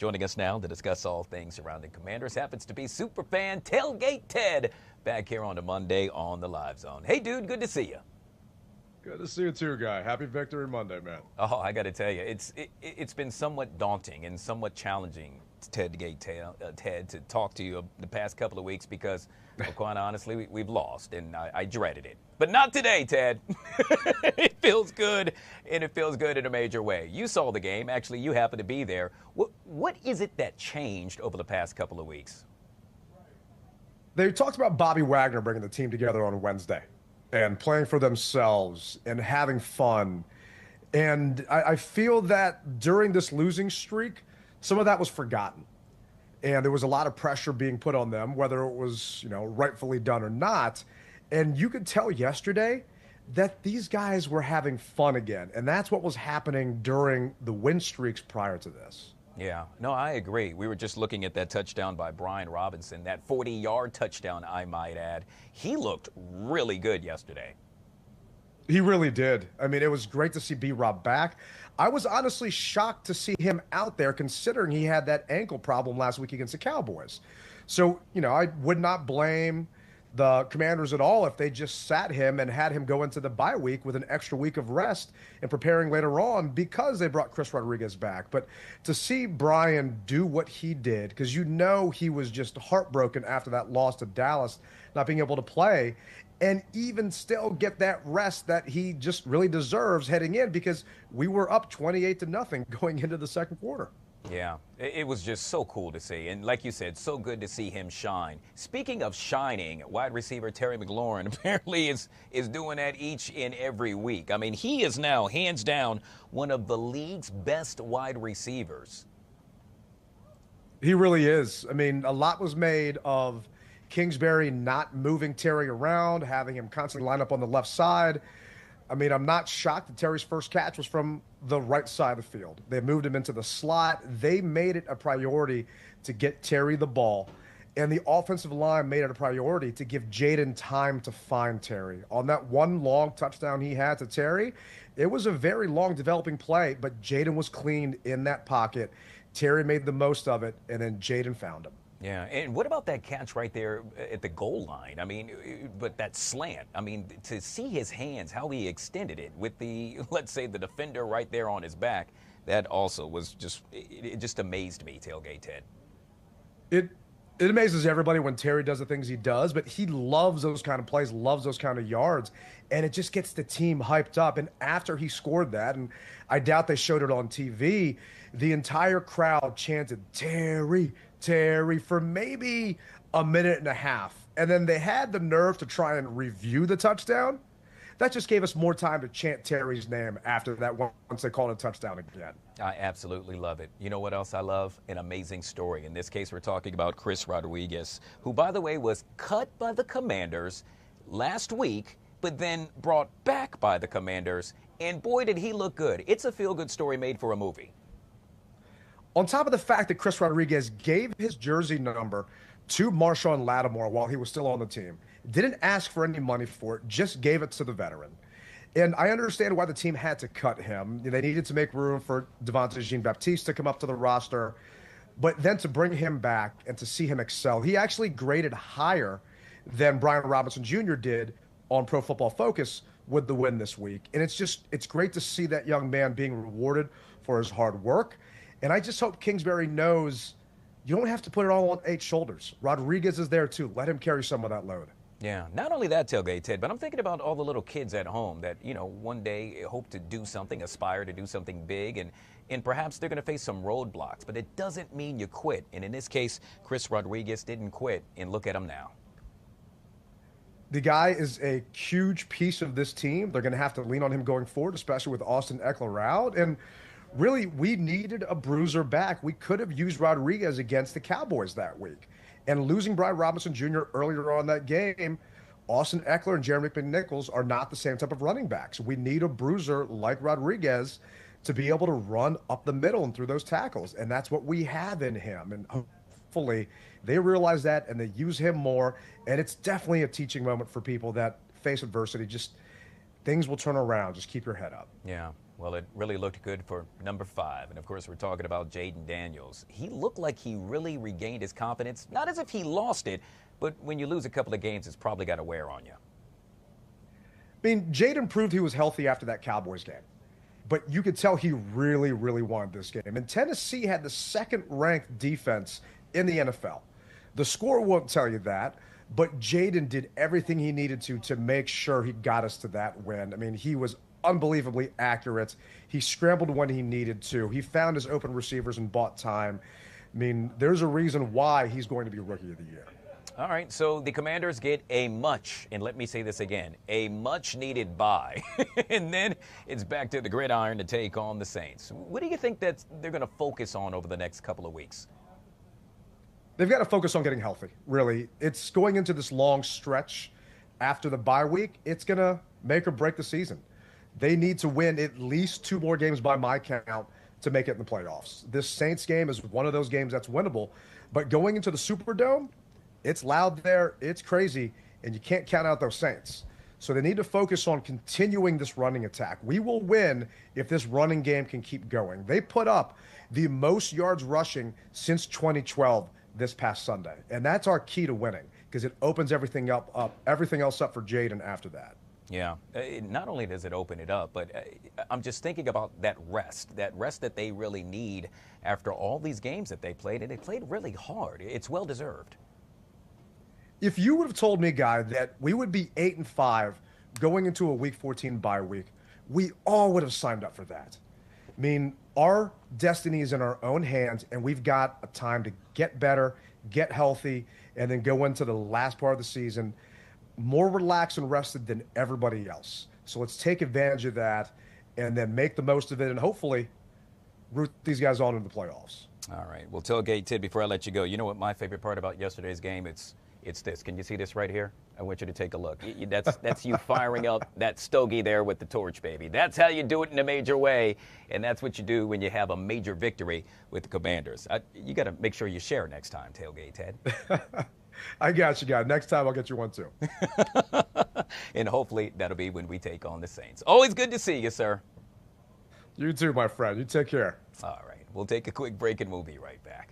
Joining us now to discuss all things surrounding Commanders happens to be superfan Tailgate Ted, back here on a Monday on the Live Zone. Hey, dude, good to see you. Good to see you too, Guy. Happy Victory Monday, man. Oh, I got to tell you, it's been somewhat daunting and somewhat challenging, Ted, to talk to you the past couple of weeks because, well, quite honestly, we've lost, and I dreaded it. But not today, Ted. It feels good, and it feels good in a major way. You saw the game. Actually, you happened to be there. What is it that changed over the past couple of weeks? They talked about Bobby Wagner bringing the team together on Wednesday and playing for themselves and having fun. And I feel that during this losing streak, some of that was forgotten. And there was a lot of pressure being put on them, whether it was, rightfully done or not. And you could tell yesterday that these guys were having fun again. And that's what was happening during the win streaks prior to this. Yeah, no, I agree. We were just looking at that touchdown by Brian Robinson, that 40-yard touchdown, I might add. He looked really good yesterday. He really did. I mean, it was great to see B-Rob back. I was honestly shocked to see him out there considering he had that ankle problem last week against the Cowboys. So, I would not blame the Commanders at all if they just sat him and had him go into the bye week with an extra week of rest and preparing later on because they brought Chris Rodriguez back. But to see Brian do what he did, because he was just heartbroken after that loss to Dallas, not being able to play, and even still get that rest that he just really deserves heading in because we were up 28-0 going into the second quarter. Yeah, it was just so cool to see. And like you said, so good to see him shine. Speaking of shining, wide receiver Terry McLaurin apparently is doing that each and every week. I mean, he is now, hands down, one of the league's best wide receivers. He really is. I mean, a lot was made of Kingsbury not moving Terry around, having him constantly line up on the left side. I mean, I'm not shocked that Terry's first catch was from the right side of the field. They moved him into the slot. They made it a priority to get Terry the ball. And the offensive line made it a priority to give Jaden time to find Terry. On that one long touchdown he had to Terry, it was a very long developing play, but Jaden was clean in that pocket. Terry made the most of it, and then Jaden found him. Yeah, and what about that catch right there at the goal line? I mean, but that slant, I mean, to see his hands, how he extended it with the, let's say, the defender right there on his back, that also was just, it just amazed me, Tailgate Ted. It amazes everybody when Terry does the things he does, but he loves those kind of plays, loves those kind of yards, and it just gets the team hyped up. And after he scored that, and I doubt they showed it on TV, the entire crowd chanted, "Terry, Terry," for maybe a minute and a half. And then they had the nerve to try and review the touchdown. That just gave us more time to chant Terry's name after that once they called a touchdown again. I absolutely love it. You know what else I love? An amazing story. In this case, we're talking about Chris Rodriguez, who, by the way, was cut by the Commanders last week, but then brought back by the Commanders. And boy, did he look good. It's a feel-good story made for a movie. On top of the fact that Chris Rodriguez gave his jersey number to Marshawn Lattimore while he was still on the team, didn't ask for any money for it, just gave it to the veteran. And I understand why the team had to cut him. They needed to make room for Devontae Jean-Baptiste to come up to the roster. But then to bring him back and to see him excel, he actually graded higher than Brian Robinson Jr. did on Pro Football Focus with the win this week. And it's great to see that young man being rewarded for his hard work. And I just hope Kingsbury knows you don't have to put it all on 8 shoulders. Rodriguez is there too. Let him carry some of that load. Yeah, not only that, Tailgate Ted, but I'm thinking about all the little kids at home that, one day hope to do something, aspire to do something big, and perhaps they're going to face some roadblocks. But it doesn't mean you quit. And in this case, Chris Rodriguez didn't quit, and look at him now. The guy is a huge piece of this team. They're going to have to lean on him going forward, especially with Austin Ekeler out. And really, we needed a bruiser back. We could have used Rodriguez against the Cowboys that week. And losing Brian Robinson Jr. earlier on that game, Austin Ekeler and Jeremy McNichols are not the same type of running backs. We need a bruiser like Rodriguez to be able to run up the middle and through those tackles. And that's what we have in him. And hopefully they realize that and they use him more. And it's definitely a teaching moment for people that face adversity. Just things will turn around. Just keep your head up. Yeah. Well, it really looked good for number 5. And, of course, we're talking about Jaden Daniels. He looked like he really regained his confidence, not as if he lost it, but when you lose a couple of games, it's probably got to wear on you. I mean, Jaden proved he was healthy after that Cowboys game, but you could tell he really, really wanted this game. And Tennessee had the second-ranked defense in the NFL. The score won't tell you that, but Jaden did everything he needed to make sure he got us to that win. I mean, he was unbelievably accurate. He scrambled when he needed to. He found his open receivers and bought time. I mean, there's a reason why he's going to be Rookie of the Year. All right, so the Commanders get and let me say this again, a much-needed bye. And then it's back to the gridiron to take on the Saints. What do you think that they're going to focus on over the next couple of weeks? They've got to focus on getting healthy, really. It's going into this long stretch after the bye week. It's going to make or break the season. They need to win at least 2 more games by my count to make it in the playoffs. This Saints game is one of those games that's winnable. But going into the Superdome, it's loud there, it's crazy, and you can't count out those Saints. So they need to focus on continuing this running attack. We will win if this running game can keep going. They put up the most yards rushing since 2012 this past Sunday, and that's our key to winning because it opens everything else up for Jaden after that. Yeah, not only does it open it up, but I'm just thinking about that rest that they really need after all these games that they played, and they played really hard. It's well-deserved. If you would have told me, Guy, that we would be 8-5 going into a Week 14 bye week, we all would have signed up for that. I mean, our destiny is in our own hands, and we've got a time to get better, get healthy, and then go into the last part of the season more relaxed and rested than everybody else. So let's take advantage of that and then make the most of it and hopefully root these guys on into the playoffs. All right. Well, tailgate Tid, before I let you go, you know what my favorite part about yesterday's game? It's this. Can you see this right here? I want you to take a look. That's you firing up that stogie there with the torch, baby. That's how you do it in a major way, and that's what you do when you have a major victory with the Commanders. You got to make sure you share next time, tailgate Ted. I got you, guy. Next time I'll get you one too. And hopefully that'll be when we take on the Saints. Always good to see you, sir. You too, my friend. You take care. All right. We'll take a quick break and we'll be right back.